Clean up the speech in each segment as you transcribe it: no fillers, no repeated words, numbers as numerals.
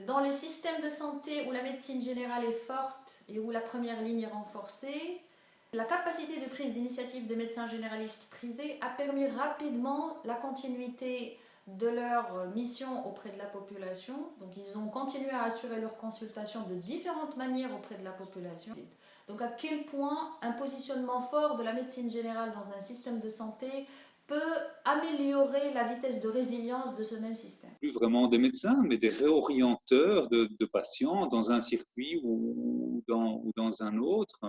Dans les systèmes de santé où la médecine générale est forte et où la première ligne est renforcée, la capacité de prise d'initiative des médecins généralistes privés a permis rapidement la continuité de leur mission auprès de la population. Donc ils ont continué à assurer leurs consultations de différentes manières auprès de la population. Donc à quel point un positionnement fort de la médecine générale dans un système de santé peut améliorer la vitesse de résilience de ce même système. Plus vraiment des médecins, mais des réorienteurs de patients dans un circuit ou dans un autre.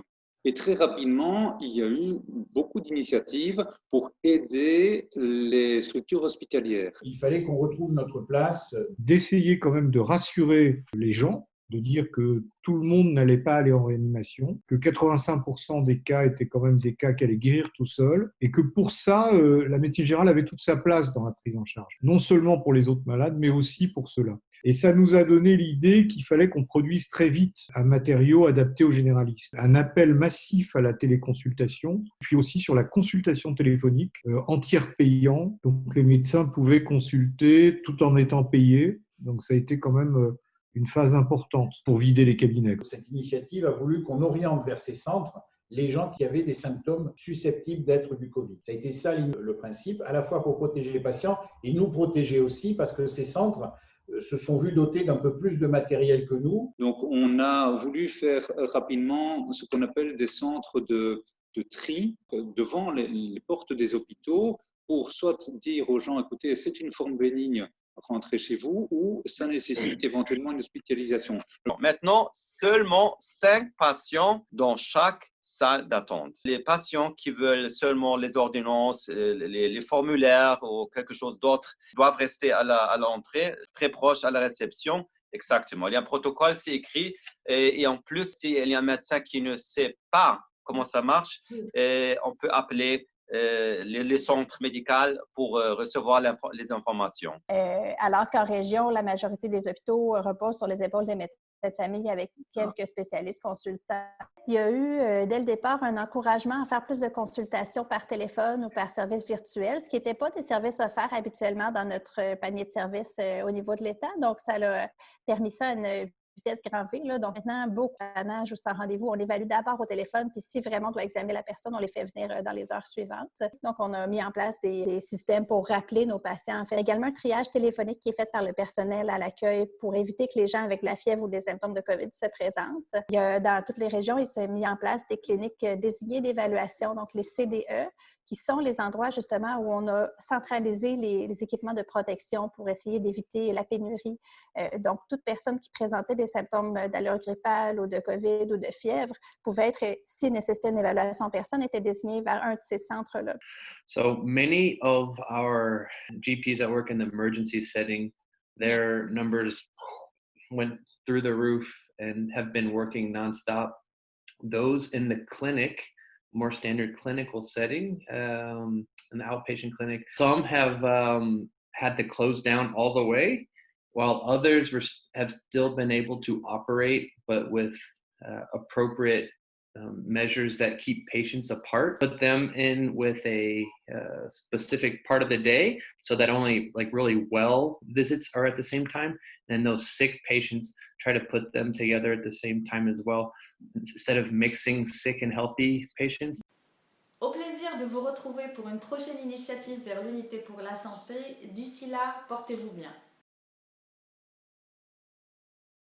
Et très rapidement, il y a eu beaucoup d'initiatives pour aider les structures hospitalières. Il fallait qu'on retrouve notre place, d'essayer quand même de rassurer les gens, de dire que tout le monde n'allait pas aller en réanimation, que 85% des cas étaient quand même des cas qui allaient guérir tout seuls, et que pour ça, la médecine générale avait toute sa place dans la prise en charge, non seulement pour les autres malades, mais aussi pour ceux-là. Et ça nous a donné l'idée qu'il fallait qu'on produise très vite un matériau adapté aux généralistes, un appel massif à la téléconsultation, puis aussi sur la consultation téléphonique, entière payant, donc les médecins pouvaient consulter tout en étant payés, donc ça a été quand même une phase importante pour vider les cabinets. Cette initiative a voulu qu'on oriente vers ces centres les gens qui avaient des symptômes susceptibles d'être du Covid. Ça a été ça le principe, à la fois pour protéger les patients et nous protéger aussi parce que ces centres se sont vus dotés d'un peu plus de matériel que nous. Donc on a voulu faire rapidement ce qu'on appelle des centres de tri devant les portes des hôpitaux pour soit dire aux gens, écoutez, c'est une forme bénigne, rentrez chez vous, ou ça nécessite éventuellement une hospitalisation. Maintenant, seulement 5 patients dans chaque salle d'attente. Les patients qui veulent seulement les ordonnances, les formulaires ou quelque chose d'autre doivent rester à l'entrée, très proche à la réception. Exactement. Il y a un protocole, c'est écrit. Et en plus, s'il y a un médecin qui ne sait pas comment ça marche, on peut appeler les centres médicaux pour recevoir les informations. Alors qu'en région, la majorité des hôpitaux reposent sur les épaules des médecins de famille avec quelques spécialistes consultants. Il y a eu, dès le départ, un encouragement à faire plus de consultations par téléphone ou par service virtuel, ce qui n'était pas des services offerts habituellement dans notre panier de services au niveau de l'État. Donc, ça a permis ça à une vitesse grand V. Là. Donc, maintenant, beaucoup de planage ou sans rendez-vous, on l'évalue d'abord au téléphone, puis si vraiment on doit examiner la personne, on les fait venir dans les heures suivantes. Donc, on a mis en place des systèmes pour rappeler nos patients. En fait, également un triage téléphonique qui est fait par le personnel à l'accueil pour éviter que les gens avec la fièvre ou des symptômes de COVID se présentent. Il y a, dans toutes les régions, il s'est mis en place des cliniques désignées d'évaluation, donc les CDE, qui sont les endroits justement où on a centralisé les équipements de protection pour essayer d'éviter la pénurie. Donc, toute personne qui présentait des symptômes d'allure grippale ou de COVID ou de fièvre pouvait être, si nécessitait une évaluation en personne, était désignée vers un de ces centres-là. So many of our GPs that work in the emergency setting, their numbers went through the roof and have been working nonstop. Those in the clinic, more standard clinical setting, an outpatient clinic. Some have had to close down all the way, while others have still been able to operate, but with appropriate measures that keep patients apart. Put them in with a specific part of the day so that only like really well visits are at the same time, and those sick patients try to put them together at the same time as well, instead of mixing sick and healthy patients. Au plaisir de vous retrouver pour une prochaine initiative vers l'unité pour la santé. D'ici là, portez-vous bien.